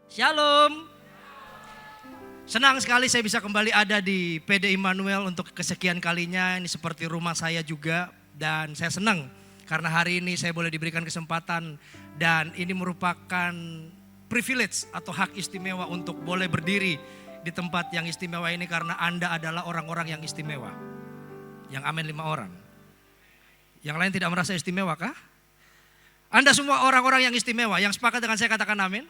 Shalom. Senang sekali saya bisa kembali ada di PD Immanuel untuk kesekian kalinya. Ini seperti rumah saya juga dan saya senang karena hari ini saya boleh diberikan kesempatan dan ini merupakan privilege atau hak istimewa untuk boleh berdiri di tempat yang istimewa ini karena Anda adalah orang-orang yang istimewa. Yang amin 5 orang. Yang lain tidak merasa istimewa kah? Anda semua orang-orang yang istimewa. Yang sepakat dengan saya katakan amin.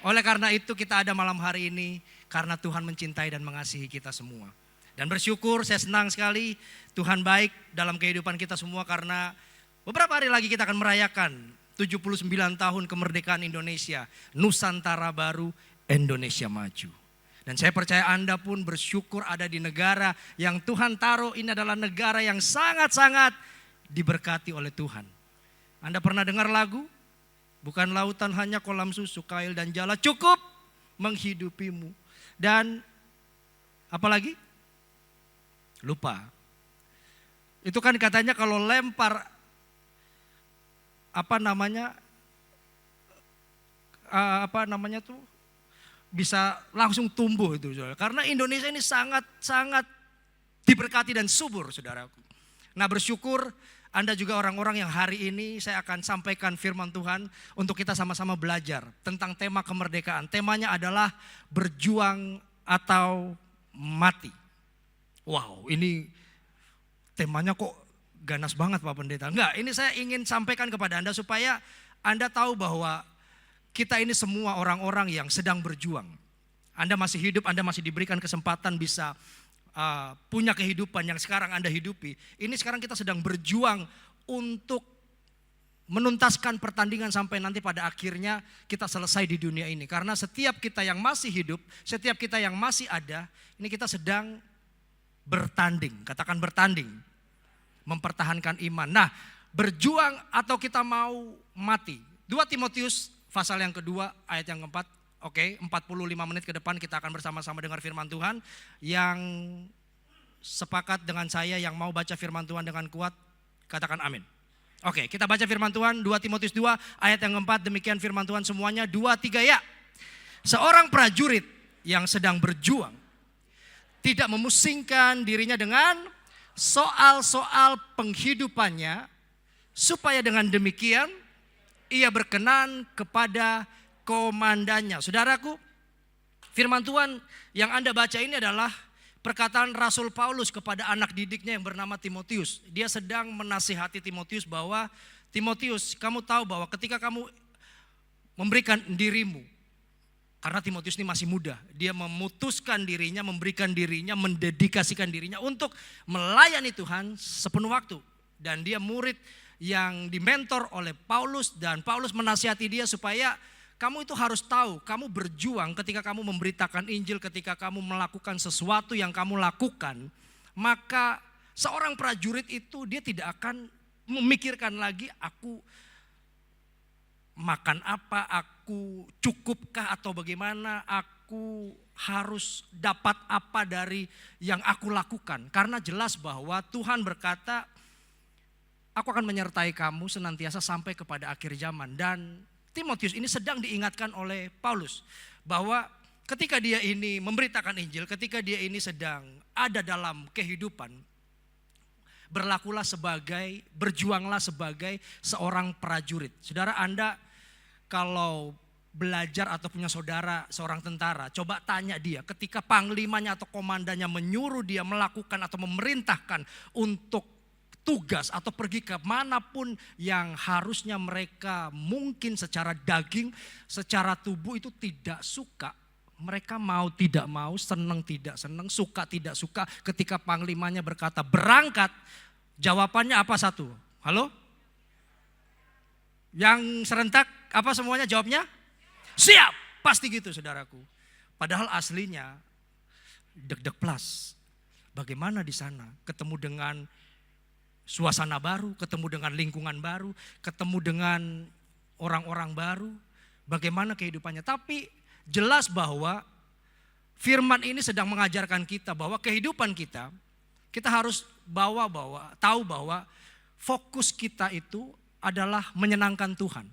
Oleh karena itu kita ada malam hari ini karena Tuhan mencintai dan mengasihi kita semua. Dan bersyukur, saya senang sekali Tuhan baik dalam kehidupan kita semua karena beberapa hari lagi kita akan merayakan 79 tahun kemerdekaan Indonesia. Nusantara baru, Indonesia maju. Dan saya percaya Anda pun bersyukur ada di negara yang Tuhan taruh. Ini adalah negara yang sangat-sangat diberkati oleh Tuhan. Anda pernah dengar lagu? Bukan lautan hanya kolam susu, kail dan jala cukup menghidupimu. Dan apalagi? Lupa. Itu kan katanya kalau lempar apa namanya tuh bisa langsung tumbuh itu, saudara. Karena Indonesia ini sangat diberkati dan subur, saudaraku. Nah, bersyukur Anda juga orang-orang yang hari ini saya akan sampaikan firman Tuhan untuk kita sama-sama belajar tentang tema kemerdekaan. Temanya adalah berjuang atau mati. Wow, ini temanya kok ganas banget Pak Pendeta. Enggak, ini saya ingin sampaikan kepada Anda supaya Anda tahu bahwa kita ini semua orang-orang yang sedang berjuang. Anda masih hidup, Anda masih diberikan kesempatan bisa punya kehidupan yang sekarang Anda hidupi. Ini sekarang kita sedang berjuang untuk menuntaskan pertandingan sampai nanti pada akhirnya kita selesai di dunia ini. Karena setiap kita yang masih hidup, setiap kita yang masih ada, ini kita sedang bertanding. Katakan bertanding, mempertahankan iman. Nah, berjuang atau kita mau mati. 2 Timotius pasal yang kedua ayat yang keempat. Oke, 45 menit ke depan kita akan bersama-sama dengar firman Tuhan. Yang sepakat dengan saya yang mau baca firman Tuhan dengan kuat, katakan amin. Oke, kita baca firman Tuhan 2 Timotius 2 ayat yang keempat. Demikian firman Tuhan semuanya, 2, 3 ya. Seorang prajurit yang sedang berjuang tidak memusingkan dirinya dengan soal-soal penghidupannya, supaya dengan demikian ia berkenan kepada komandannya. Saudaraku, firman Tuhan yang Anda baca ini adalah perkataan Rasul Paulus kepada anak didiknya yang bernama Timotius. Dia sedang menasihati Timotius bahwa Timotius, kamu tahu bahwa ketika kamu memberikan dirimu, karena Timotius ini masih muda, dia memutuskan dirinya, memberikan dirinya, mendedikasikan dirinya untuk melayani Tuhan sepenuh waktu. Dan dia murid yang dimentor oleh Paulus dan Paulus menasihati dia supaya kamu itu harus tahu, kamu berjuang ketika kamu memberitakan Injil, ketika kamu melakukan sesuatu yang kamu lakukan, maka seorang prajurit itu dia tidak akan memikirkan lagi aku makan apa, aku cukupkah atau bagaimana, aku harus dapat apa dari yang aku lakukan. Karena jelas bahwa Tuhan berkata, aku akan menyertai kamu senantiasa sampai kepada akhir zaman. Dan Timotius ini sedang diingatkan oleh Paulus bahwa ketika dia ini memberitakan Injil, ketika dia ini sedang ada dalam kehidupan, berjuanglah sebagai seorang prajurit. Saudara, Anda kalau belajar atau punya saudara seorang tentara, coba tanya dia ketika panglimanya atau komandannya menyuruh dia melakukan atau memerintahkan untuk tugas atau pergi ke manapun yang harusnya mereka mungkin secara daging, secara tubuh itu tidak suka. Mereka mau tidak mau, senang tidak senang, suka tidak suka. Ketika panglimanya berkata berangkat, jawabannya apa satu? Halo? Yang serentak apa semuanya jawabnya? Siap, pasti gitu saudaraku. Padahal aslinya deg-deg plus. Bagaimana di sana? Ketemu dengan suasana baru, ketemu dengan lingkungan baru, ketemu dengan orang-orang baru, bagaimana kehidupannya. Tapi jelas bahwa firman ini sedang mengajarkan kita bahwa kehidupan kita harus tahu bahwa fokus kita itu adalah menyenangkan Tuhan.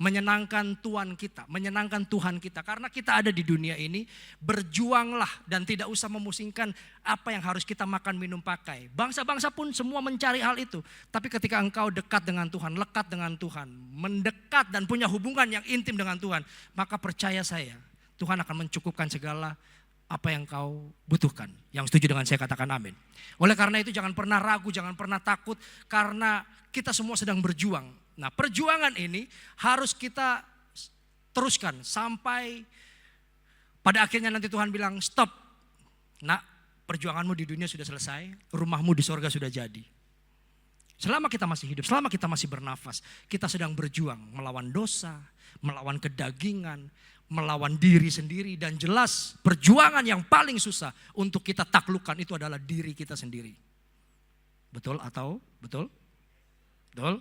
menyenangkan Tuhan kita, menyenangkan Tuhan kita. Karena kita ada di dunia ini, berjuanglah dan tidak usah memusingkan apa yang harus kita makan, minum, pakai. Bangsa-bangsa pun semua mencari hal itu. Tapi ketika engkau dekat dengan Tuhan, lekat dengan Tuhan, mendekat dan punya hubungan yang intim dengan Tuhan, maka percaya saya, Tuhan akan mencukupkan segala apa yang kau butuhkan. Yang setuju dengan saya katakan amin. Oleh karena itu jangan pernah ragu, jangan pernah takut, karena kita semua sedang berjuang. Nah, perjuangan ini harus kita teruskan sampai pada akhirnya nanti Tuhan bilang stop. Nak, perjuanganmu di dunia sudah selesai, rumahmu di sorga sudah jadi. Selama kita masih hidup, selama kita masih bernafas, kita sedang berjuang melawan dosa, melawan kedagingan, melawan diri sendiri. Dan jelas perjuangan yang paling susah untuk kita taklukkan itu adalah diri kita sendiri. Betul atau betul? Betul?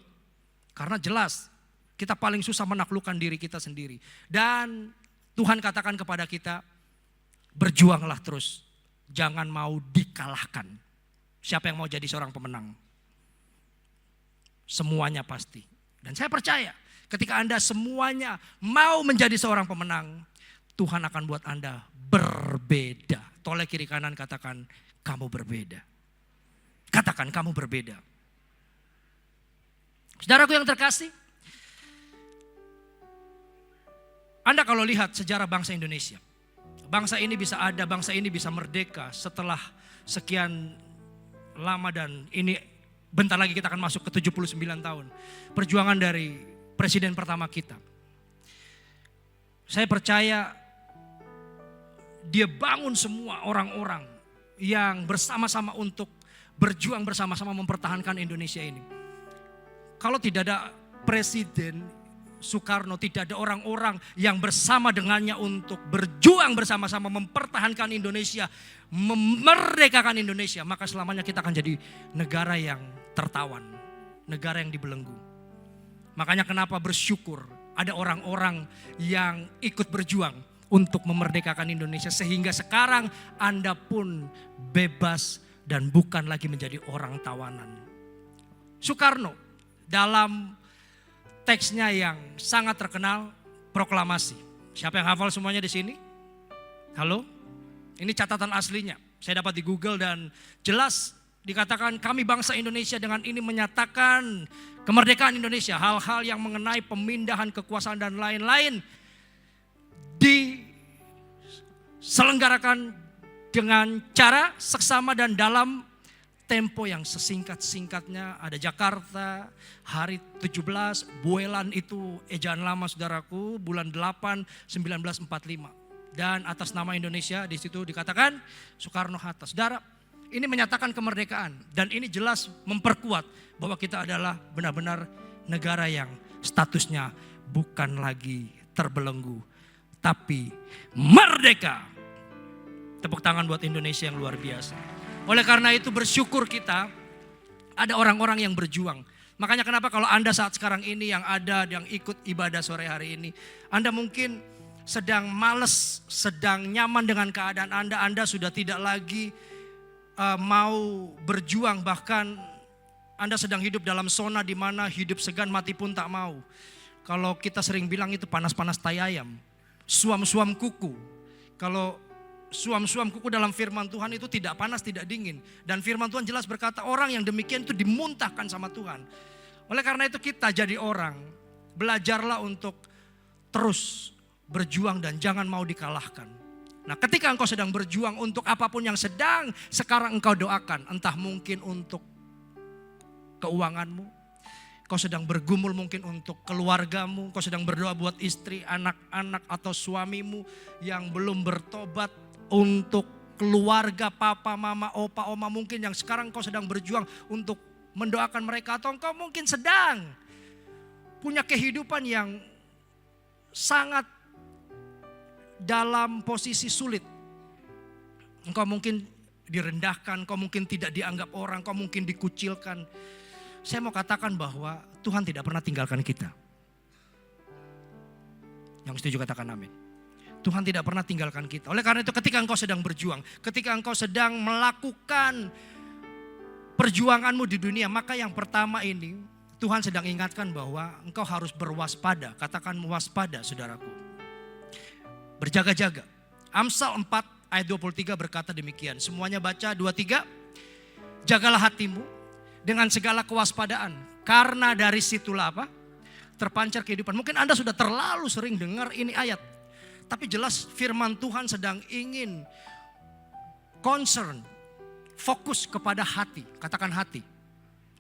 Karena jelas kita paling susah menaklukkan diri kita sendiri. Dan Tuhan katakan kepada kita, berjuanglah terus. Jangan mau dikalahkan. Siapa yang mau jadi seorang pemenang? Semuanya pasti. Dan saya percaya ketika Anda semuanya mau menjadi seorang pemenang, Tuhan akan buat Anda berbeda. Toleh kiri kanan katakan, kamu berbeda. Katakan kamu berbeda. Saudaraku yang terkasih, Anda kalau lihat sejarah bangsa Indonesia, bangsa ini bisa ada, bangsa ini bisa merdeka setelah sekian lama, dan ini bentar lagi kita akan masuk ke 79 tahun. Perjuangan dari presiden pertama kita. Saya percaya dia bangun semua orang-orang yang bersama-sama untuk berjuang bersama-sama mempertahankan Indonesia ini. Kalau tidak ada Presiden Soekarno, tidak ada orang-orang yang bersama dengannya untuk berjuang bersama-sama mempertahankan Indonesia, memerdekakan Indonesia, maka selamanya kita akan jadi negara yang tertawan, negara yang dibelenggu. Makanya kenapa bersyukur ada orang-orang yang ikut berjuang untuk memerdekakan Indonesia, sehingga sekarang Anda pun bebas dan bukan lagi menjadi orang tawanan. Soekarno dalam teksnya yang sangat terkenal, proklamasi. Siapa yang hafal semuanya di sini? Halo? Ini catatan aslinya. Saya dapat di Google dan jelas dikatakan kami bangsa Indonesia dengan ini menyatakan kemerdekaan Indonesia. Hal-hal yang mengenai pemindahan kekuasaan dan lain-lain diselenggarakan dengan cara seksama dan dalam tempo yang sesingkat-singkatnya. Ada Jakarta, hari 17, Buelan itu ejaan lama saudaraku, bulan 8, 1945. Dan atas nama Indonesia di situ dikatakan Soekarno-Hatta. Saudara, ini menyatakan kemerdekaan. Dan ini jelas memperkuat bahwa kita adalah benar-benar negara yang statusnya bukan lagi terbelenggu, tapi merdeka. Tepuk tangan buat Indonesia yang luar biasa. Oleh karena itu bersyukur kita ada orang-orang yang berjuang. Makanya kenapa kalau Anda saat sekarang ini yang ada, yang ikut ibadah sore hari ini, Anda mungkin sedang malas, sedang nyaman dengan keadaan Anda sudah tidak lagi mau berjuang, bahkan Anda sedang hidup dalam zona di mana hidup segan mati pun tak mau. Kalau kita sering bilang itu panas-panas tai ayam, suam-suam kuku. Kalau suam-suam kuku dalam firman Tuhan itu tidak panas, tidak dingin. Dan firman Tuhan jelas berkata orang yang demikian itu dimuntahkan sama Tuhan. Oleh karena itu kita jadi orang, belajarlah untuk terus berjuang dan jangan mau dikalahkan. Nah, ketika engkau sedang berjuang untuk apapun yang sedang sekarang engkau doakan, entah mungkin untuk keuanganmu, kau sedang bergumul mungkin untuk keluargamu, kau sedang berdoa buat istri, anak-anak atau suamimu yang belum bertobat, untuk keluarga papa, mama, opa, oma mungkin yang sekarang kau sedang berjuang untuk mendoakan mereka, atau engkau mungkin sedang punya kehidupan yang sangat dalam posisi sulit. Engkau mungkin direndahkan, kau mungkin tidak dianggap orang, kau mungkin dikucilkan. Saya mau katakan bahwa Tuhan tidak pernah tinggalkan kita. Yang setuju katakan amin. Tuhan tidak pernah tinggalkan kita. Oleh karena itu ketika engkau sedang berjuang, ketika engkau sedang melakukan perjuanganmu di dunia, maka yang pertama ini Tuhan sedang ingatkan bahwa engkau harus berwaspada. Katakan waspada, saudaraku. Berjaga-jaga. Amsal 4 ayat 23 berkata demikian. Semuanya baca 23. Jagalah hatimu dengan segala kewaspadaan. Karena dari situlah apa? Terpancar kehidupan. Mungkin Anda sudah terlalu sering dengar ini ayat. Tapi jelas firman Tuhan sedang ingin concern, fokus kepada hati. Katakan hati.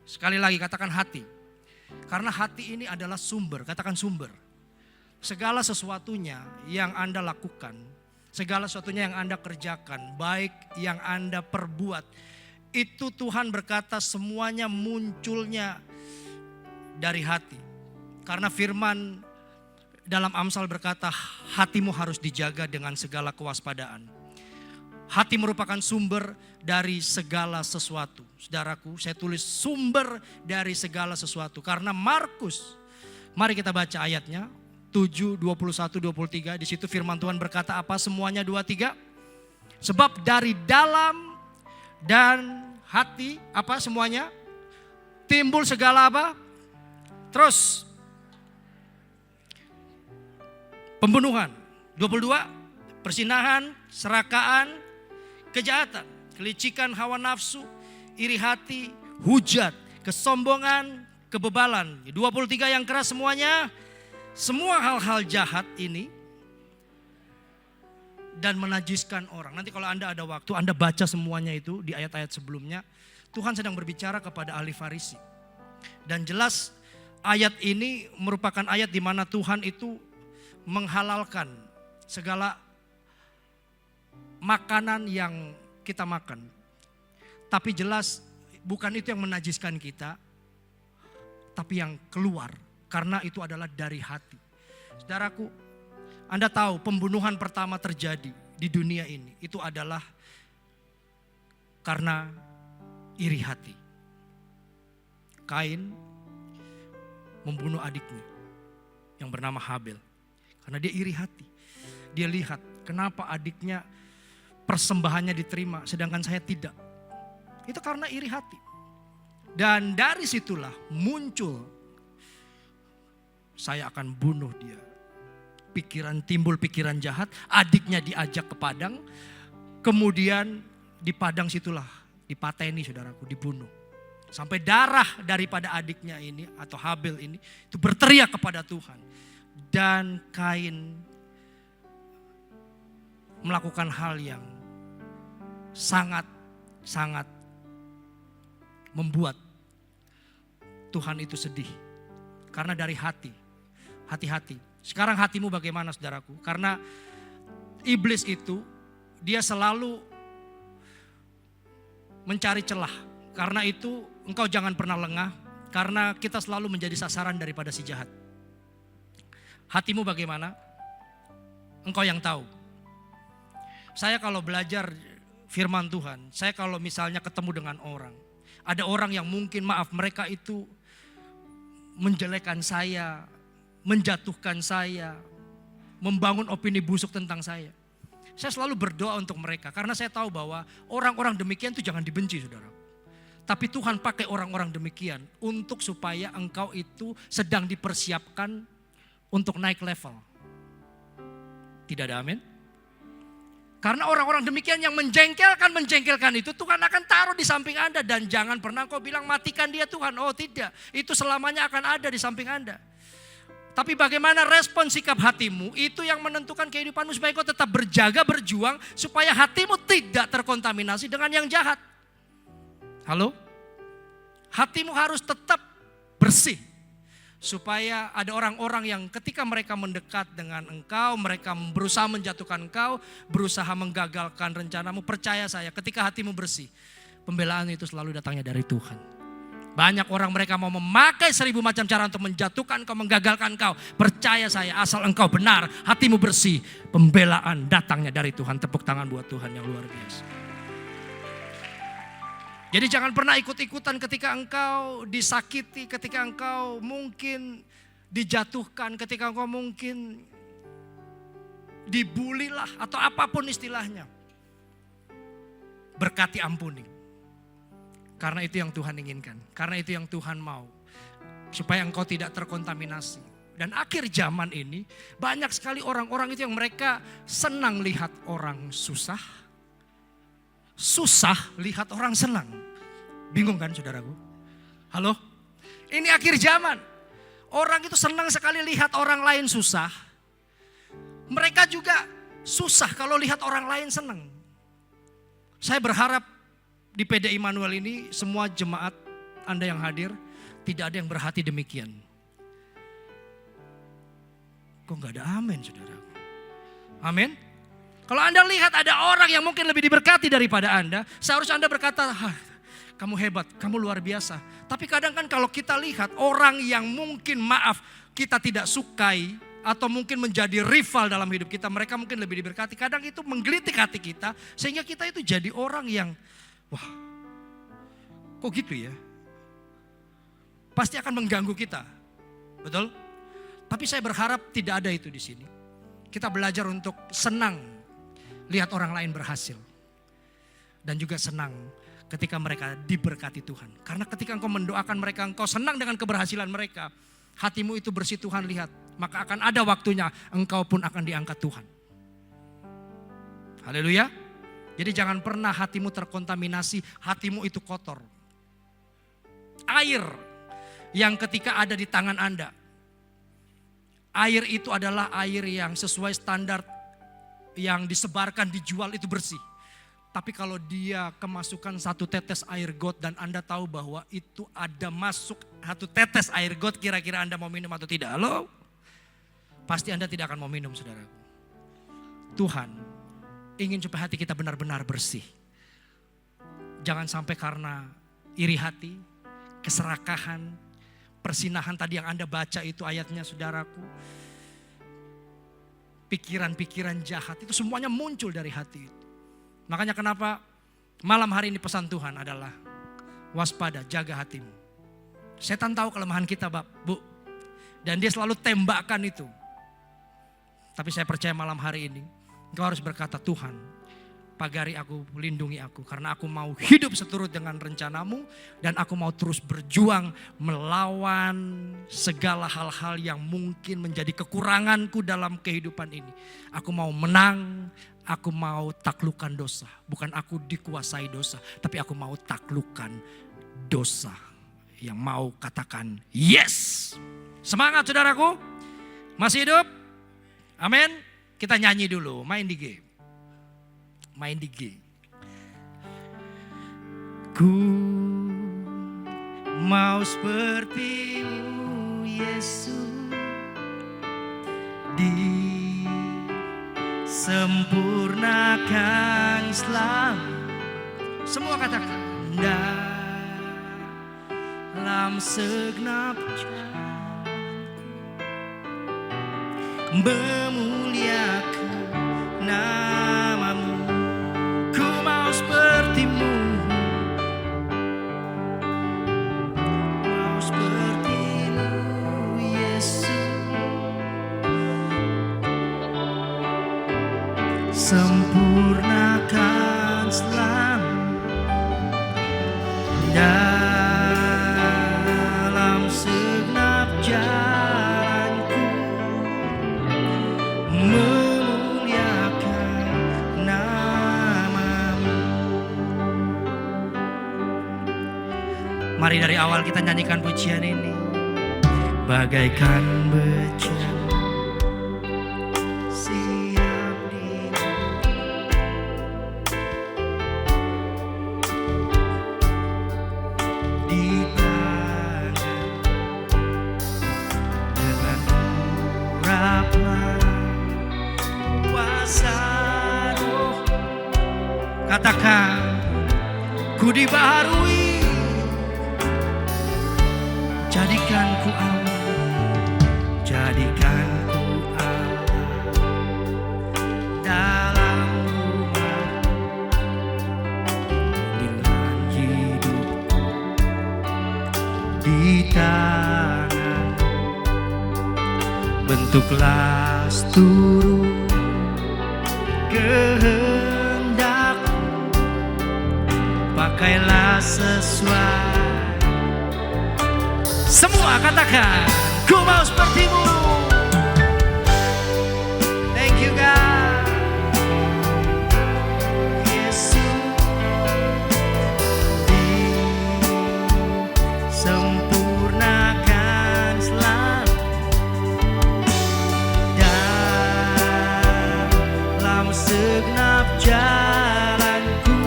Sekali lagi katakan hati. Karena hati ini adalah sumber, katakan sumber. Segala sesuatunya yang Anda lakukan, segala sesuatunya yang Anda kerjakan, baik yang Anda perbuat, itu Tuhan berkata semuanya munculnya dari hati. Karena firman dalam Amsal berkata hatimu harus dijaga dengan segala kewaspadaan. Hati merupakan sumber dari segala sesuatu. Saudaraku, saya tulis sumber dari segala sesuatu. Karena Markus, mari kita baca ayatnya. 7, 21, 23. Di situ firman Tuhan berkata apa? Semuanya 23. Sebab dari dalam dan hati, apa semuanya? Timbul segala apa? Terus. Pembunuhan. 22. Persinahan, serakaan, kejahatan, kelicikan hawa nafsu, iri hati, hujat, kesombongan, kebebalan. 23 yang keras semuanya. Semua hal-hal jahat ini dan menajiskan orang. Nanti kalau Anda ada waktu, Anda baca semuanya itu di ayat-ayat sebelumnya. Tuhan sedang berbicara kepada ahli Farisi. Dan jelas ayat ini merupakan ayat di mana Tuhan itu menghalalkan segala makanan yang kita makan. Tapi jelas bukan itu yang menajiskan kita, tapi yang keluar. Karena itu adalah dari hati. Saudaraku, Anda tahu pembunuhan pertama terjadi di dunia ini. Itu adalah karena iri hati. Kain membunuh adiknya yang bernama Habel. Karena dia iri hati. Dia lihat kenapa adiknya persembahannya diterima sedangkan saya tidak. Itu karena iri hati. Dan dari situlah muncul saya akan bunuh dia. Timbul pikiran jahat, adiknya diajak ke padang. Kemudian di padang situlah dipateni saudaraku, dibunuh. Sampai darah daripada adiknya ini atau Habel ini itu berteriak kepada Tuhan. Dan Kain melakukan hal yang sangat membuat Tuhan itu sedih. Karena dari hati. Hati-hati. Sekarang hatimu bagaimana saudaraku? Karena iblis itu dia selalu mencari celah. Karena itu engkau jangan pernah lengah. Karena kita selalu menjadi sasaran daripada si jahat. Hatimu bagaimana? Engkau yang tahu. Saya kalau belajar firman Tuhan, saya kalau misalnya ketemu dengan orang. Ada orang yang mungkin mereka itu menjelekkan saya, menjatuhkan saya, membangun opini busuk tentang saya. Saya selalu berdoa untuk mereka karena saya tahu bahwa orang-orang demikian itu jangan dibenci saudara. Tapi Tuhan pakai orang-orang demikian untuk supaya engkau itu sedang dipersiapkan untuk naik level. Tidak ada amin? Karena orang-orang demikian yang menjengkelkan itu Tuhan akan taruh di samping Anda. Dan jangan pernah kau bilang matikan dia Tuhan. Oh tidak, itu selamanya akan ada di samping Anda. Tapi bagaimana respon sikap hatimu itu yang menentukan kehidupanmu supaya kau tetap berjaga, berjuang. Supaya hatimu tidak terkontaminasi dengan yang jahat. Halo? Hatimu harus tetap bersih. Supaya ada orang-orang yang ketika mereka mendekat dengan engkau, mereka berusaha menjatuhkan engkau, berusaha menggagalkan rencanamu. Percaya saya, ketika hatimu bersih, pembelaan itu selalu datangnya dari Tuhan. Banyak orang mereka mau memakai 1000 macam cara untuk menjatuhkan engkau, menggagalkan engkau. Percaya saya, asal engkau benar, hatimu bersih, pembelaan datangnya dari Tuhan. Tepuk tangan buat Tuhan yang luar biasa. Jadi jangan pernah ikut-ikutan ketika engkau disakiti, ketika engkau mungkin dijatuhkan, ketika engkau mungkin dibulilah atau apapun istilahnya. Berkati, ampuni. Karena itu yang Tuhan inginkan, karena itu yang Tuhan mau. supaya engkau tidak terkontaminasi. Dan akhir zaman ini banyak sekali orang-orang itu yang mereka senang lihat orang susah. Susah lihat orang senang. Bingung kan saudaraku? Halo? Ini akhir zaman. Orang itu senang sekali lihat orang lain susah. Mereka juga susah kalau lihat orang lain senang. Saya berharap di PD Immanuel ini semua jemaat Anda yang hadir tidak ada yang berhati demikian. Kok gak ada amin saudara? Amin. Kalau Anda lihat ada orang yang mungkin lebih diberkati daripada Anda, seharusnya Anda berkata, kamu hebat, kamu luar biasa. Tapi kadang kan kalau kita lihat orang yang mungkin kita tidak sukai atau mungkin menjadi rival dalam hidup kita, mereka mungkin lebih diberkati. Kadang itu menggelitik hati kita sehingga kita itu jadi orang yang, wah kok gitu ya? Pasti akan mengganggu kita, betul? Tapi saya berharap tidak ada itu di sini. Kita belajar untuk senang lihat orang lain berhasil. Dan juga senang ketika mereka diberkati Tuhan. Karena ketika engkau mendoakan mereka, engkau senang dengan keberhasilan mereka. Hatimu itu bersih Tuhan lihat. Maka akan ada waktunya engkau pun akan diangkat Tuhan. Haleluya. Jadi jangan pernah hatimu terkontaminasi, hatimu itu kotor. Air yang ketika ada di tangan Anda. Air itu adalah air yang sesuai standar yang disebarkan, dijual itu bersih. Tapi kalau dia kemasukan 1 tetes air got dan Anda tahu bahwa itu ada masuk 1 tetes air got, kira-kira Anda mau minum atau tidak? Halo? Pasti Anda tidak akan mau minum saudara. Tuhan ingin supaya hati kita benar-benar bersih. Jangan sampai karena iri hati, keserakahan, persinahan tadi yang Anda baca itu ayatnya saudaraku. Pikiran-pikiran jahat itu semuanya muncul dari hati itu. Makanya kenapa malam hari ini pesan Tuhan adalah waspada, jaga hatimu. Setan tahu kelemahan kita Bu. Dan dia selalu tembakkan itu. Tapi saya percaya malam hari ini engkau harus berkata, Tuhan pagari aku, lindungi aku. Karena aku mau hidup seturut dengan rencanamu. Dan aku mau terus berjuang melawan segala hal-hal yang mungkin menjadi kekuranganku dalam kehidupan ini. Aku mau menang, aku mau taklukkan dosa. Bukan aku dikuasai dosa, tapi aku mau taklukkan dosa. Yang mau katakan yes. Semangat saudaraku. Masih hidup? Amin. Kita nyanyi dulu, main di game. Main di G. Ku mau seperti-Mu Yesus, disempurnakan selalu. Semua katakan dalam segenap jalanku, memuliakan nama-Mu. Ku mau seperti-Mu, mau seperti-Mu Yesus, sempurnakan selalu dalam segenap jalanku, memuliakan nama-Mu. Mari dari awal kita nyanyikan pujian ini. Bagaikan bejana siap di tangan, dengan urapan kuasa Roh. Katakan, ku dibaharui, jadikan ku Allah, jadikan ku Allah dalam rumah pilihan hidupku. Di tangan bentuklah seluruh kehendak, pakailah sesuai Semua katakan, ku mau sepertimu. Thank you God. Yesus disempurnakan selalu dalam segenap jalanku,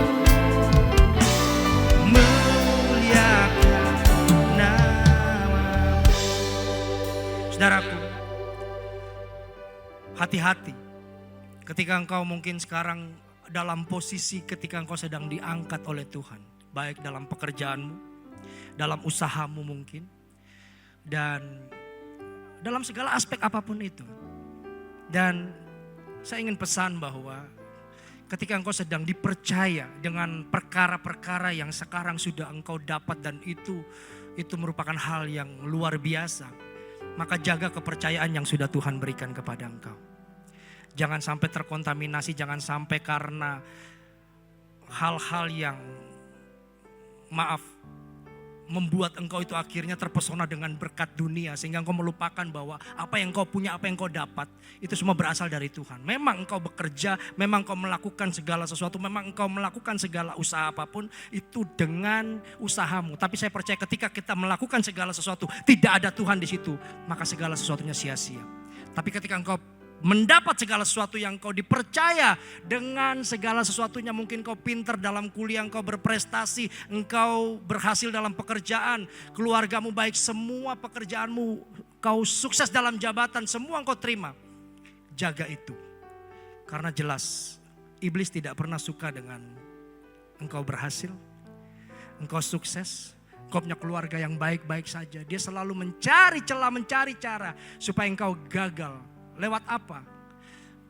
muliakan nama. Saudaraku, hati-hati ketika engkau mungkin sekarang dalam posisi ketika engkau sedang diangkat oleh Tuhan. Baik dalam pekerjaanmu, dalam usahamu mungkin, dan dalam segala aspek apapun itu. Dan saya ingin pesan bahwa ketika engkau sedang dipercaya dengan perkara-perkara yang sekarang sudah engkau dapat dan itu merupakan hal yang luar biasa, maka jaga kepercayaan yang sudah Tuhan berikan kepada engkau. Jangan sampai terkontaminasi, jangan sampai karena hal-hal yang membuat engkau itu akhirnya terpesona dengan berkat dunia sehingga engkau melupakan bahwa apa yang engkau punya, apa yang engkau dapat itu semua berasal dari Tuhan. Memang engkau bekerja, memang engkau melakukan segala sesuatu, memang engkau melakukan segala usaha apapun itu dengan usahamu. Tapi saya percaya ketika kita melakukan segala sesuatu tidak ada Tuhan di situ, maka segala sesuatunya sia-sia. Tapi ketika engkau mendapat segala sesuatu yang kau dipercaya dengan segala sesuatunya, mungkin kau pintar dalam kuliah, engkau berprestasi, engkau berhasil dalam pekerjaan, keluargamu baik, semua pekerjaanmu, kau sukses dalam jabatan, semua engkau terima. Jaga itu. Karena jelas iblis tidak pernah suka dengan engkau berhasil, engkau sukses, engkau punya keluarga yang baik-baik saja. Dia selalu mencari celah, mencari cara supaya engkau gagal. Lewat apa?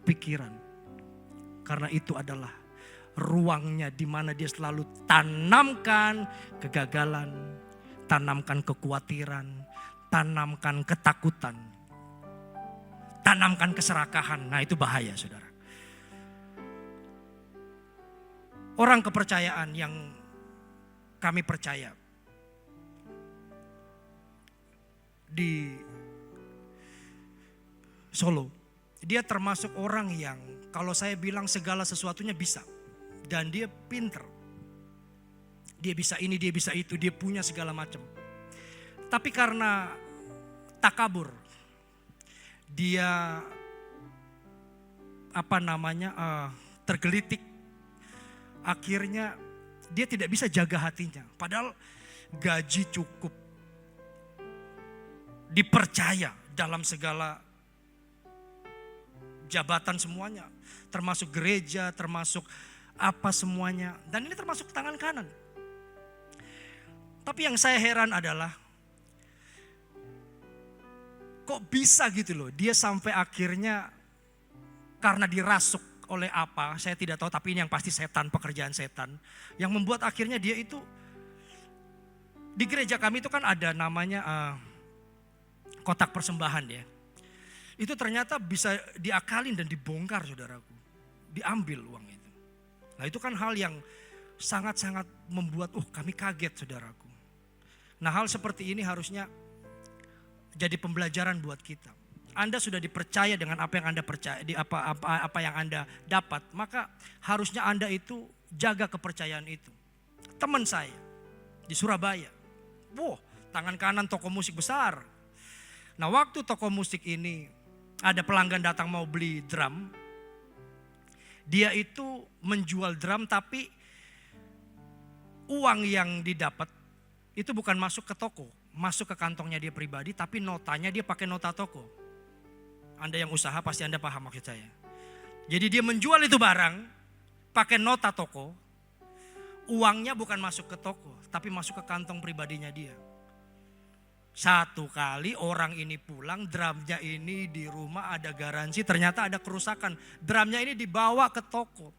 Pikiran. Karena itu adalah ruangnya di mana dia selalu tanamkan kegagalan, tanamkan kekhawatiran, tanamkan ketakutan, tanamkan keserakahan. Nah, itu bahaya, saudara. Orang kepercayaan yang kami percaya di Solo, dia termasuk orang yang kalau saya bilang segala sesuatunya bisa. Dan dia pinter. Dia bisa ini, dia bisa itu, dia punya segala macam. Tapi karena takabur, dia tergelitik. Akhirnya dia tidak bisa jaga hatinya. Padahal gaji cukup, dipercaya dalam segala jabatan semuanya, termasuk gereja, termasuk apa semuanya. Dan ini termasuk tangan kanan. Tapi yang saya heran adalah kok bisa gitu loh. Dia sampai akhirnya karena dirasuk oleh apa, saya tidak tahu. Tapi ini yang pasti setan, pekerjaan setan. Yang membuat akhirnya dia itu, di gereja kami itu kan ada namanya kotak persembahan ya. Itu ternyata bisa diakalin dan dibongkar, saudaraku. Diambil uang itu. Nah, itu kan hal yang sangat-sangat membuat kami kaget, saudaraku. Nah, hal seperti ini harusnya jadi pembelajaran buat kita. Anda sudah dipercaya dengan apa yang Anda percaya, apa yang Anda dapat, maka harusnya Anda itu jaga kepercayaan itu. Teman saya di Surabaya, tangan kanan toko musik besar. Nah, waktu toko musik ini ada pelanggan datang mau beli drum. Dia itu menjual drum tapi uang yang didapat itu bukan masuk ke toko. Masuk ke kantongnya dia pribadi tapi notanya dia pakai nota toko. Anda yang usaha pasti Anda paham maksud saya. Jadi dia menjual itu barang pakai nota toko. Uangnya bukan masuk ke toko tapi masuk ke kantong pribadinya dia. Satu kali orang ini pulang, drumnya ini di rumah ada garansi, ternyata ada kerusakan. Drumnya ini dibawa ke toko,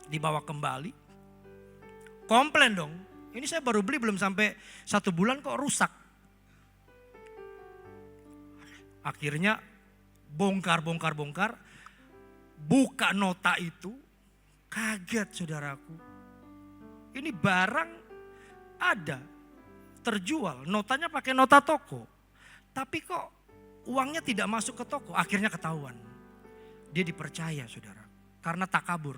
dibawa kembali, komplain dong. Ini saya baru beli belum sampai 1 bulan kok rusak. Akhirnya bongkar, buka nota itu, kaget saudaraku. Ini barang ada. terjual, notanya pakai nota toko. Tapi kok uangnya tidak masuk ke toko, akhirnya ketahuan. Dia dipercaya saudara, karena takabur.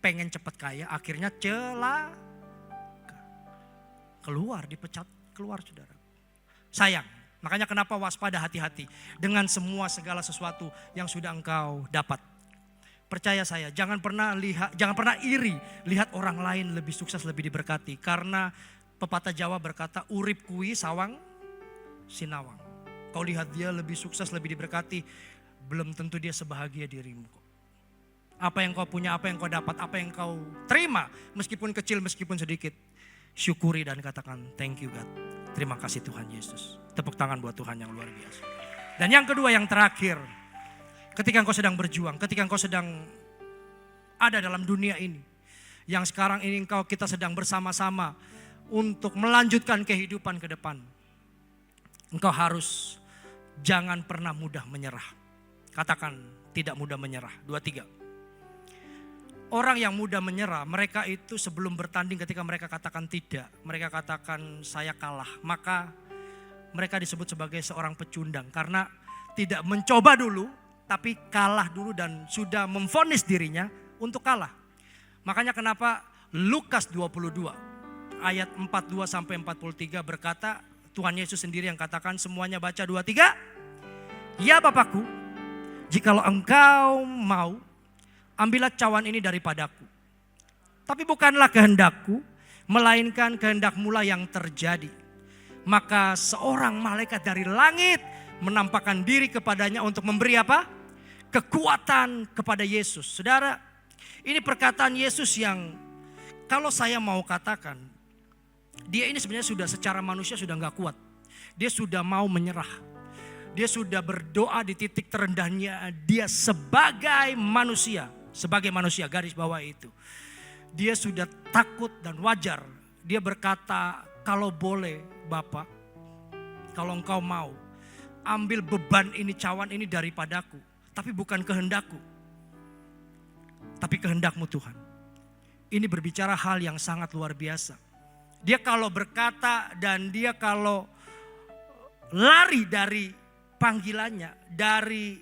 Pengen cepat kaya, akhirnya celaka. Keluar, dipecat, keluar saudara. Sayang, makanya kenapa waspada, hati-hati dengan semua segala sesuatu yang sudah engkau dapat. Percaya saya, jangan pernah iri lihat orang lain lebih sukses, lebih diberkati. Karena pepatah Jawa berkata, urip kui sawang sinawang. Kau lihat dia lebih sukses, lebih diberkati, belum tentu dia sebahagia dirimu. Apa yang kau punya, apa yang kau dapat, apa yang kau terima, meskipun kecil, meskipun sedikit, syukuri dan katakan thank you God. Terima kasih Tuhan Yesus. Tepuk tangan buat Tuhan yang luar biasa. Dan yang kedua, yang terakhir, ketika engkau sedang berjuang, ketika engkau sedang ada dalam dunia ini, yang sekarang ini kita sedang bersama-sama untuk melanjutkan kehidupan ke depan. Engkau harus jangan pernah mudah menyerah. Katakan tidak mudah menyerah. 2, 3. Orang yang mudah menyerah, mereka itu sebelum bertanding ketika mereka katakan tidak, mereka katakan saya kalah, maka mereka disebut sebagai seorang pecundang. Karena tidak mencoba dulu, tapi kalah dulu dan sudah memvonis dirinya untuk kalah. Makanya kenapa Lukas 22 ayat 42 sampai 43 berkata, Tuhan Yesus sendiri yang katakan, semuanya baca 2, 3. Ya Bapakku, jikalau engkau mau, ambillah cawan ini daripadaku. Tapi bukanlah kehendakku, melainkan kehendakmu lah yang terjadi. Maka seorang malaikat dari langit menampakkan diri kepadanya untuk memberi apa? Kekuatan kepada Yesus. Saudara, ini perkataan Yesus yang kalau saya mau katakan, dia ini sebenarnya sudah secara manusia sudah gak kuat. Dia sudah mau menyerah. Dia sudah berdoa di titik terendahnya. Dia sebagai manusia garis bawah itu. Dia sudah takut dan wajar. Dia berkata, kalau boleh Bapak, kalau engkau mau, ambil beban ini, cawan ini daripadaku. Tapi bukan kehendakku, tapi kehendakmu Tuhan. Ini berbicara hal yang sangat luar biasa. Dia kalau berkata dan dia kalau lari dari panggilannya, dari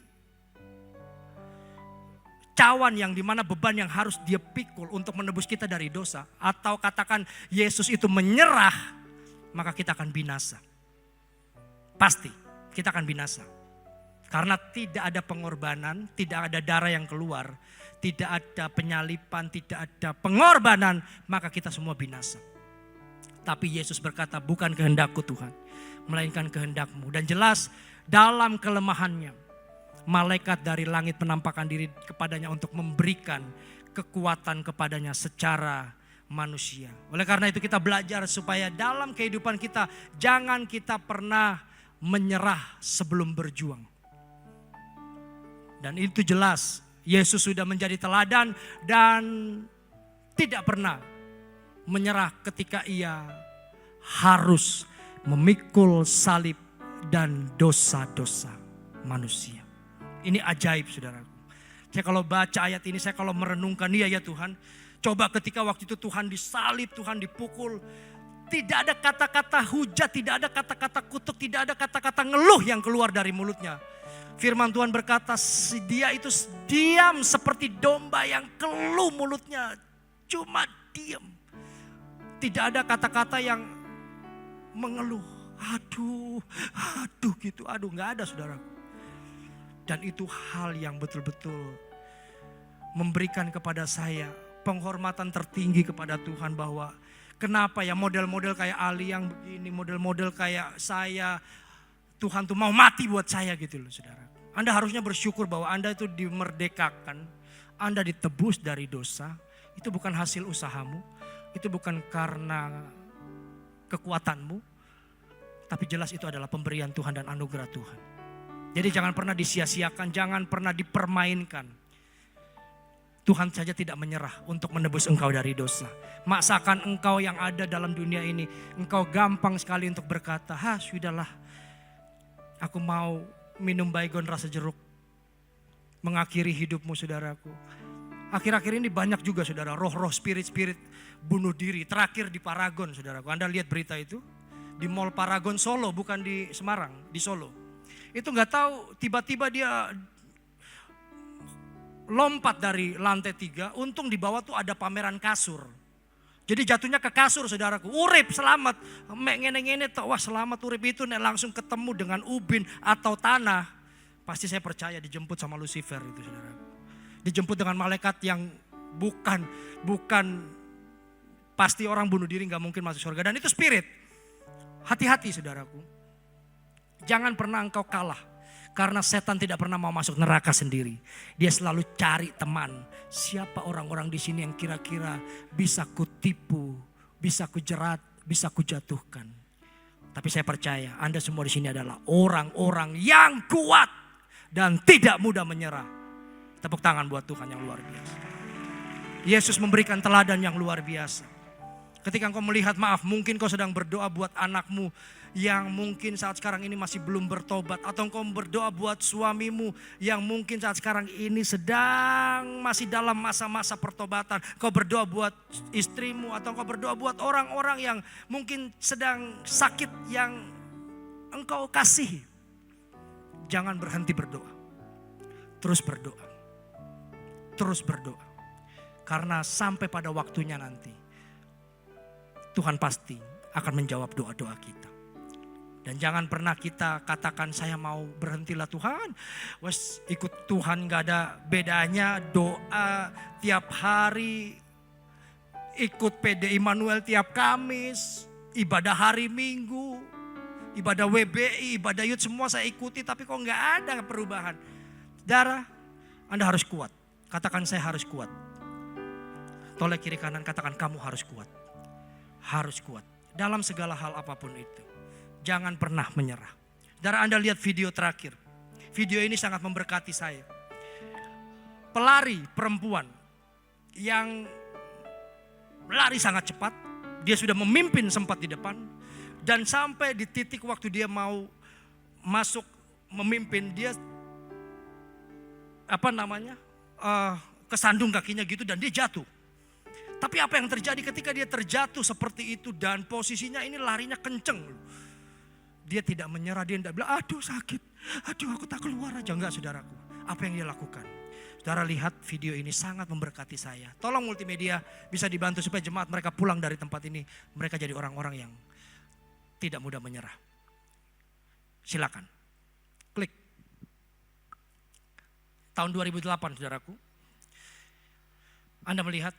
cawan yang dimana beban yang harus dia pikul untuk menebus kita dari dosa. Atau katakan Yesus itu menyerah, maka kita akan binasa. Pasti kita akan binasa. Karena tidak ada pengorbanan, tidak ada darah yang keluar, tidak ada penyalipan, tidak ada pengorbanan, maka kita semua binasa. Tapi Yesus berkata, bukan kehendakku Tuhan, melainkan kehendakmu. Dan jelas dalam kelemahannya, malaikat dari langit menampakkan diri kepadanya untuk memberikan kekuatan kepadanya secara manusia. Oleh karena itu kita belajar supaya dalam kehidupan kita, jangan kita pernah menyerah sebelum berjuang. Dan itu jelas, Yesus sudah menjadi teladan dan tidak pernah menyerah ketika ia harus memikul salib dan dosa-dosa manusia. Ini ajaib saudaraku. Saya kalau baca ayat ini, saya kalau merenungkan, iya ya Tuhan. Coba ketika waktu itu Tuhan disalib, Tuhan dipukul. Tidak ada kata-kata hujat, tidak ada kata-kata kutuk, tidak ada kata-kata ngeluh yang keluar dari mulutnya. Firman Tuhan berkata, dia itu diam seperti domba yang keluh mulutnya. Cuma diam. Tidak ada kata-kata yang mengeluh. Aduh gitu, gak ada saudaraku. Dan itu hal yang betul-betul memberikan kepada saya penghormatan tertinggi kepada Tuhan. Bahwa kenapa ya model-model kayak Ali yang begini, model-model kayak saya, Tuhan tuh mau mati buat saya gitu loh saudara. Anda harusnya bersyukur bahwa Anda itu dimerdekakan, Anda ditebus dari dosa. Itu bukan hasil usahamu, itu bukan karena kekuatanmu, tapi jelas itu adalah pemberian Tuhan dan anugerah Tuhan. Jadi jangan pernah disia-siakan, jangan pernah dipermainkan. Tuhan saja tidak menyerah untuk menebus engkau dari dosa. Masakan engkau yang ada dalam dunia ini, engkau gampang sekali untuk berkata, sudahlah. Aku mau minum baygon rasa jeruk. Mengakhiri hidupmu saudaraku. Akhir-akhir ini banyak juga saudara, roh-roh spirit-spirit bunuh diri. Terakhir di Paragon saudaraku. Anda lihat berita itu? di Mall Paragon Solo, bukan di Semarang, di Solo. Itu nggak tahu tiba-tiba dia lompat dari lantai 3, untung di bawah tuh ada pameran kasur. Jadi jatuhnya ke kasur saudaraku, urip selamat, ngene-ngene tok, wah selamat urip itu nek langsung ketemu dengan ubin atau tanah. Pasti saya percaya dijemput sama Lucifer itu saudaraku. Dijemput dengan malaikat yang bukan pasti orang bunuh diri gak mungkin masuk surga. Dan itu spirit. Hati-hati saudaraku. Jangan pernah engkau kalah. Karena setan tidak pernah mau masuk neraka sendiri. Dia selalu cari teman. Siapa orang-orang di sini yang kira-kira bisa kutipu, bisa kujerat, bisa kujatuhkan. Tapi saya percaya Anda semua di sini adalah orang-orang yang kuat dan tidak mudah menyerah. Tepuk tangan buat Tuhan yang luar biasa. Yesus memberikan teladan yang luar biasa. Ketika engkau melihat, maaf, mungkin kau sedang berdoa buat anakmu yang mungkin saat sekarang ini masih belum bertobat. Atau engkau berdoa buat suamimu yang mungkin saat sekarang ini sedang masih dalam masa-masa pertobatan. Kau berdoa buat istrimu atau engkau berdoa buat orang-orang yang mungkin sedang sakit yang engkau kasihi. Jangan berhenti berdoa. Terus berdoa. Terus berdoa. Karena sampai pada waktunya nanti Tuhan pasti akan menjawab doa-doa kita. Dan jangan pernah kita katakan saya mau berhentilah Tuhan. Wes ikut Tuhan gak ada bedanya, doa tiap hari, ikut PD Immanuel tiap Kamis, ibadah hari Minggu, ibadah WBI, ibadah youth semua saya ikuti tapi kok gak ada perubahan. Saudara, Anda harus kuat. Katakan saya harus kuat. Toleh kiri kanan katakan kamu harus kuat. Harus kuat dalam segala hal apapun itu. Jangan pernah menyerah. Saudara, Anda lihat video terakhir. Video ini sangat memberkati saya. Pelari perempuan yang lari sangat cepat. Dia sudah memimpin sempat di depan. Dan sampai di titik waktu dia mau masuk memimpin, dia kesandung kakinya gitu dan dia jatuh. Tapi apa yang terjadi ketika dia terjatuh seperti itu dan posisinya ini larinya kenceng. Dia tidak menyerah, dia tidak bilang aduh sakit, aduh aku tak keluar aja. Enggak saudaraku, apa yang dia lakukan. Saudara lihat video ini sangat memberkati saya. Tolong multimedia bisa dibantu supaya jemaat mereka pulang dari tempat ini. Mereka jadi orang-orang yang tidak mudah menyerah. Silakan, klik. Tahun 2008 saudaraku. Anda melihat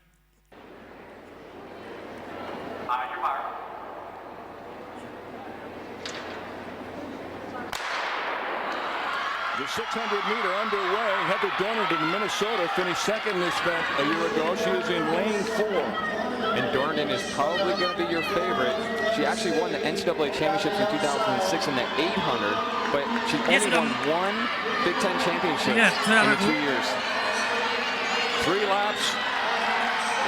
the 600-meter underway. Heather Dornan in Minnesota finished second in this event a year ago. She is in lane 4. And Dornan is probably going to be your favorite. She actually won the NCAA championships in 2006 in the 800, but she only won one Big Ten championship in the 2 years. 3 laps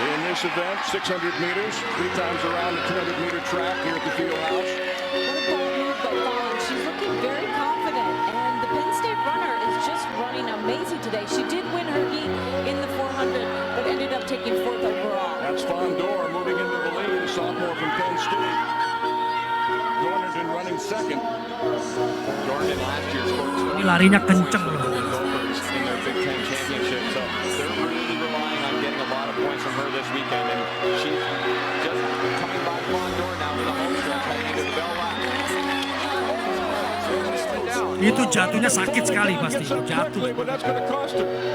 in this event, 600 meters, 3 times around the 200-meter track here at the field house. What a bold move by Fallon. She's looking very confident, and the Penn State runner is just running amazing today. She did win her heat in the 400, but ended up taking 4th overall. That's Fondor moving into the lead, a sophomore from Penn State. Dornan been running second. Dornan last year scored ini larinya kenceng loh. in their Big Ten championship, so they're really relying on getting a lot of points from her this weekend, and she's just coming by Fondor now in the home stretch heading into the bell lap. Itu jatuhnya sakit sekali pasti, jatuh.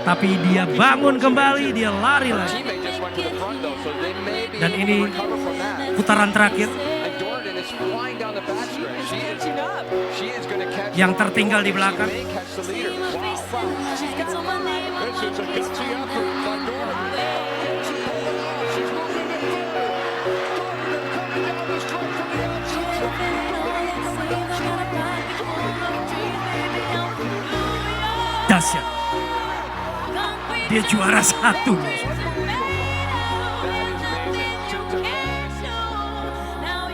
Tapi dia bangun kembali, dia lari lagi. Dan ini putaran terakhir. Yang tertinggal di belakang. Dahsyat. Dia juara 1.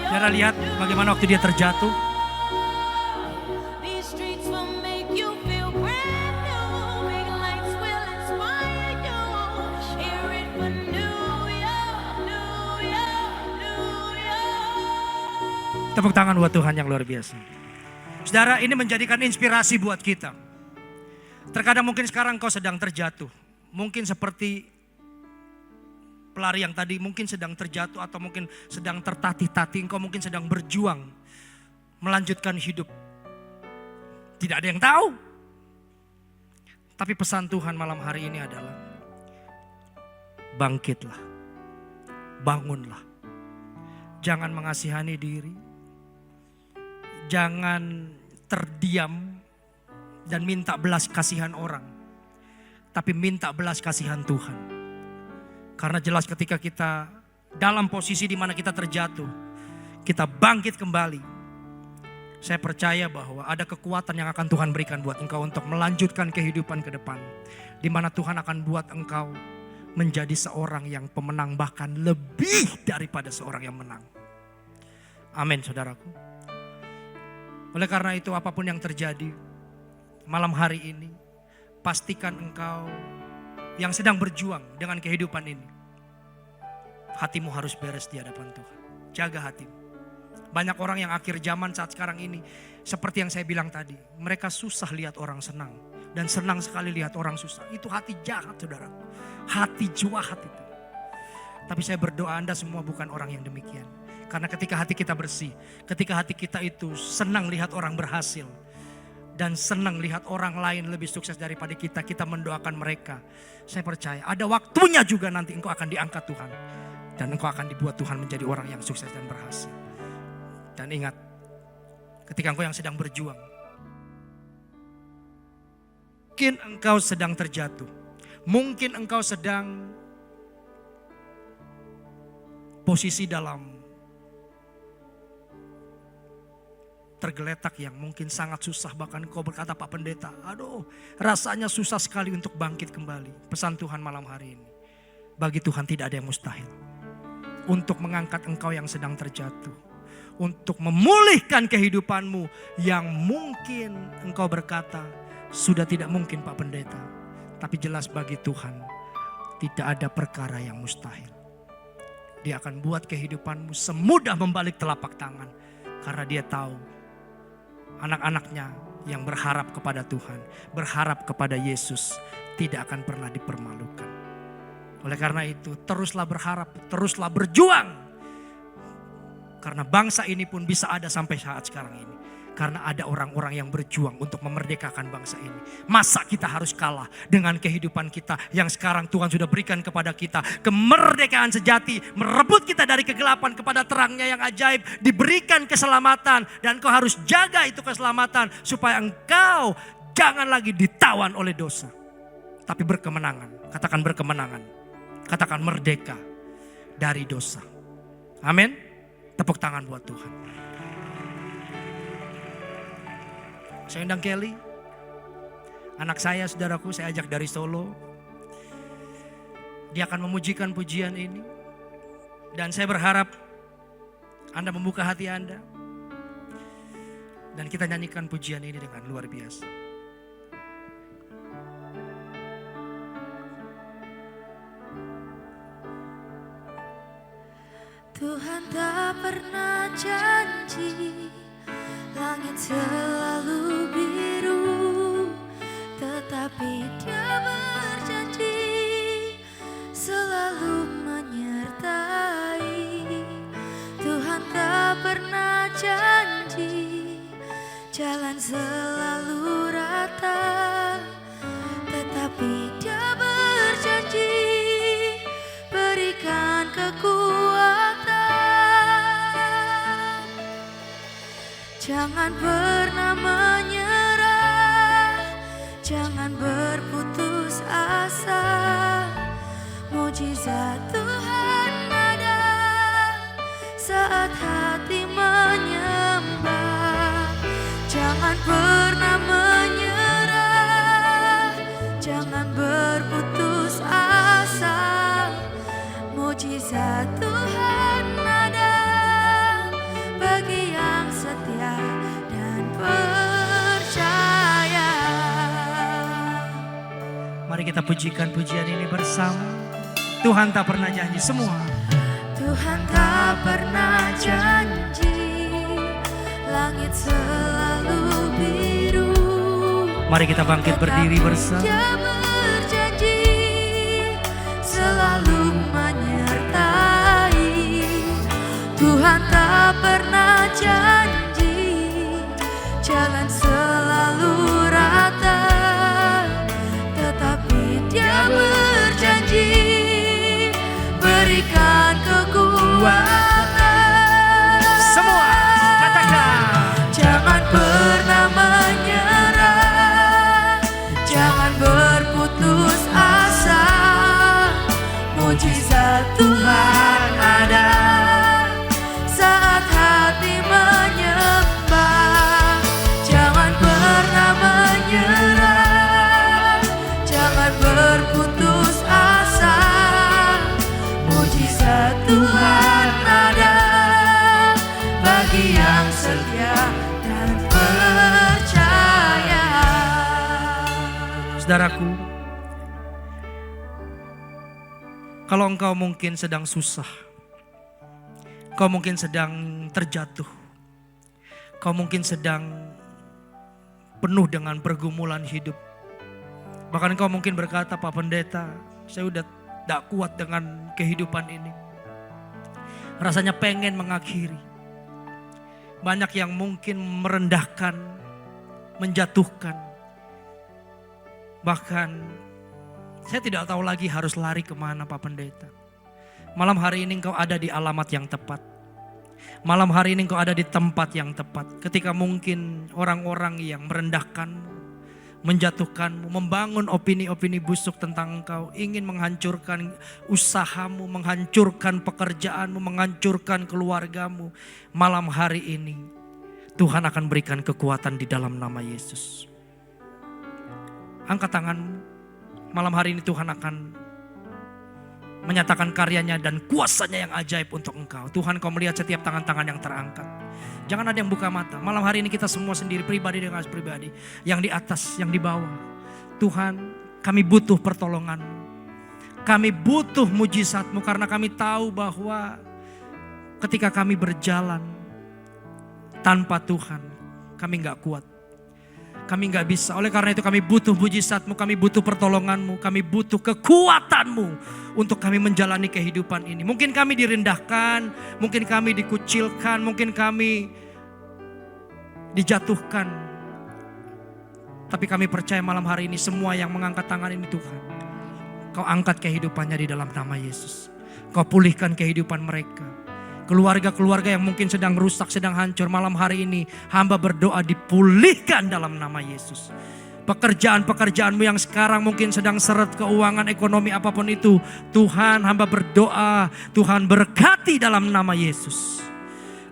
Saudara lihat bagaimana waktu dia terjatuh. Tepuk tangan buat Tuhan yang luar biasa. Saudara, ini menjadikan inspirasi buat kita. Terkadang mungkin sekarang kau sedang terjatuh. Mungkin seperti pelari yang tadi mungkin sedang terjatuh atau mungkin sedang tertatih-tatih. Engkau mungkin sedang berjuang melanjutkan hidup. Tidak ada yang tahu. Tapi pesan Tuhan malam hari ini adalah bangkitlah, bangunlah. Jangan mengasihani diri, jangan terdiam dan minta belas kasihan orang, tapi minta belas kasihan Tuhan. Karena jelas ketika kita dalam posisi di mana kita terjatuh, kita bangkit kembali. Saya percaya bahwa ada kekuatan yang akan Tuhan berikan buat engkau untuk melanjutkan kehidupan ke depan. Di mana Tuhan akan buat engkau menjadi seorang yang pemenang, bahkan lebih daripada seorang yang menang. Amin, saudaraku. Oleh karena itu apapun yang terjadi malam hari ini, pastikan engkau yang sedang berjuang dengan kehidupan ini, hatimu harus beres di hadapan Tuhan. Jaga hatimu. Banyak orang yang akhir zaman saat sekarang ini, seperti yang saya bilang tadi, mereka susah lihat orang senang dan senang sekali lihat orang susah. Itu hati jahat, saudara. Hati jahat itu. Tapi saya berdoa Anda semua bukan orang yang demikian. Karena ketika hati kita bersih, ketika hati kita itu senang lihat orang berhasil dan senang lihat orang lain lebih sukses daripada kita, kita mendoakan mereka. Saya percaya ada waktunya juga nanti engkau akan diangkat Tuhan. Dan engkau akan dibuat Tuhan menjadi orang yang sukses dan berhasil. Dan ingat, ketika engkau yang sedang berjuang, mungkin engkau sedang terjatuh. Mungkin engkau sedang posisi dalam tergeletak yang mungkin sangat susah. Bahkan engkau berkata, Pak Pendeta, aduh rasanya susah sekali untuk bangkit kembali. Pesan Tuhan malam hari ini, bagi Tuhan tidak ada yang mustahil. Untuk mengangkat engkau yang sedang terjatuh. Untuk memulihkan kehidupanmu yang mungkin engkau berkata, sudah tidak mungkin Pak Pendeta. Tapi jelas bagi Tuhan tidak ada perkara yang mustahil. Dia akan buat kehidupanmu semudah membalik telapak tangan. Karena dia tahu anak-anaknya yang berharap kepada Tuhan, berharap kepada Yesus, tidak akan pernah dipermalukan. Oleh karena itu teruslah berharap, teruslah berjuang. Karena bangsa ini pun bisa ada sampai saat sekarang ini. Karena ada orang-orang yang berjuang untuk memerdekakan bangsa ini. Masa kita harus kalah dengan kehidupan kita yang sekarang Tuhan sudah berikan kepada kita. Kemerdekaan sejati, merebut kita dari kegelapan kepada terangnya yang ajaib. Diberikan keselamatan dan kau harus jaga itu keselamatan. Supaya engkau jangan lagi ditawan oleh dosa. Tapi berkemenangan, katakan berkemenangan. Katakan merdeka dari dosa. Amin. Tepuk tangan buat Tuhan. Saya undang Kelly. Anak saya, saudaraku, saya ajak dari Solo. Dia akan memujikan pujian ini. Dan saya berharap Anda membuka hati Anda. Dan kita nyanyikan pujian ini dengan luar biasa. Tuhan tak pernah janji langit selalu biru, tetapi Dia berjanji selalu menyertai. Tuhan tak pernah janji jalan selalu rata, tetapi Dia berjanji berikan kekuatan. Jangan pernah menyerah, jangan berputus asa. Mujizat Tuhan ada saat hati menyembah. Jangan pernah menyerah, jangan berputus asa. Mujizat Tuhan ada bagi yang setia dan percaya. Mari kita pujikan pujian ini bersama. Tuhan tak pernah janji semua. Tuhan tak pernah janji langit selalu biru. Mari kita bangkit berdiri bersama. Dia berjanji selalu menyertai. Tuhan tak pernah janji jalan selalu rata, tetapi Dia berjanji berikan kekuatan. Semua katakan, Jangan pernah menyerah, jangan berputus asa. Mujizat Tuhan ada saat hati menyembah. Jangan pernah menyerah, jangan berputus asa. Mujizat Tuhan ada bagi yang setia dan percaya. saudaraku, kalau engkau mungkin sedang susah, kau mungkin sedang terjatuh, kau mungkin sedang penuh dengan pergumulan hidup. Bahkan kau mungkin berkata, Pak Pendeta, saya udah tidak kuat dengan kehidupan ini. Rasanya pengen mengakhiri. Banyak yang mungkin merendahkan, menjatuhkan. Bahkan saya tidak tahu lagi harus lari kemana, Pak Pendeta. Malam hari ini engkau ada di alamat yang tepat. Malam hari ini engkau ada di tempat yang tepat. Ketika mungkin orang-orang yang merendahkanmu, menjatuhkanmu, membangun opini-opini busuk tentang engkau, ingin menghancurkan usahamu, menghancurkan pekerjaanmu, menghancurkan keluargamu. Malam hari ini Tuhan akan berikan kekuatan di dalam nama Yesus. Angkat tanganmu. Malam hari ini Tuhan akan menyatakan karyanya dan kuasanya yang ajaib untuk engkau. Tuhan, kau melihat setiap tangan-tangan yang terangkat. Jangan ada yang buka mata. Malam hari ini kita semua sendiri, pribadi dengan pribadi. Yang di atas, yang di bawah. Tuhan, kami butuh pertolongan-Mu. Kami butuh mujizat-Mu karena kami tahu bahwa ketika kami berjalan tanpa Tuhan, kami gak kuat. Kami gak bisa. Oleh karena itu kami butuh mujizat-Mu, kami butuh pertolongan-Mu, kami butuh kekuatan-Mu untuk kami menjalani kehidupan ini. Mungkin kami direndahkan, mungkin kami dikucilkan, mungkin kami dijatuhkan. Tapi kami percaya malam hari ini semua yang mengangkat tangan ini Tuhan, Kau angkat kehidupannya di dalam nama Yesus. Kau pulihkan kehidupan mereka. Keluarga-keluarga yang mungkin sedang rusak, sedang hancur, malam hari ini hamba berdoa dipulihkan dalam nama Yesus. Pekerjaan-pekerjaanmu yang sekarang mungkin sedang seret keuangan, ekonomi, apapun itu, Tuhan, hamba berdoa, Tuhan berkati dalam nama Yesus.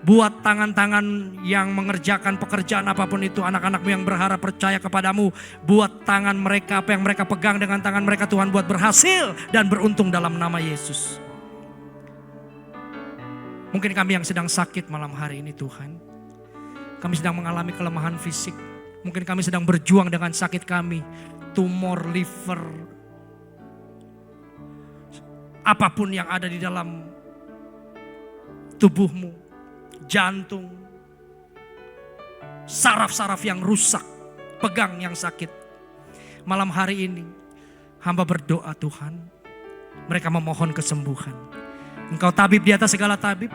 Buat tangan-tangan yang mengerjakan pekerjaan apapun itu, anak-anakmu yang berharap percaya kepadamu, buat tangan mereka, apa yang mereka pegang dengan tangan mereka, Tuhan buat berhasil dan beruntung dalam nama Yesus. Mungkin kami yang sedang sakit malam hari ini Tuhan. Kami sedang mengalami kelemahan fisik. Mungkin kami sedang berjuang dengan sakit kami. Tumor, liver. Apapun yang ada di dalam tubuhmu. Jantung. Saraf-saraf yang rusak. Pegang yang sakit. Malam hari ini hamba berdoa Tuhan. Mereka memohon kesembuhan. Engkau tabib di atas segala tabib.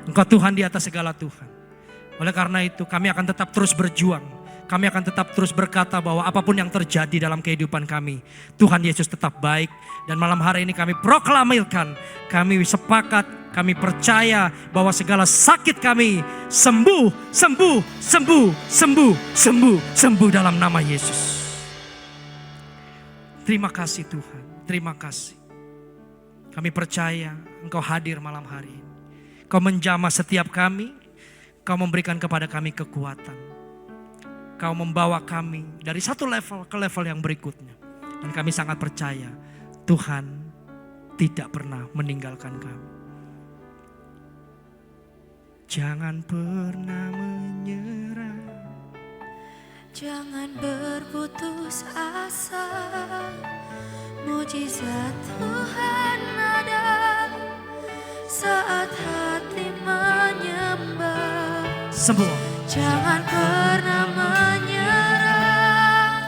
Engkau Tuhan di atas segala Tuhan. Oleh karena itu kami akan tetap terus berjuang. Kami akan tetap terus berkata bahwa apapun yang terjadi dalam kehidupan kami, Tuhan Yesus tetap baik. Dan malam hari ini kami proklamirkan, kami sepakat, kami percaya bahwa segala sakit kami sembuh, sembuh, sembuh, sembuh, sembuh, sembuh dalam nama Yesus. Terima kasih Tuhan, terima kasih. Kami percaya Engkau hadir malam hari ini. Kau menjamah setiap kami. Kau memberikan kepada kami kekuatan. Kau membawa kami dari satu level ke level yang berikutnya. Dan kami sangat percaya Tuhan tidak pernah meninggalkan kami. Jangan pernah menyerah. Jangan berputus asa. Mujizat Tuhan ada saat hati menyembah. Semua. Jangan pernah menyerah,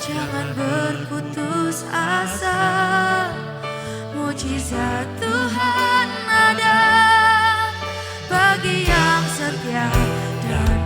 jangan berputus asa. Mujizat Tuhan ada bagi yang setia dan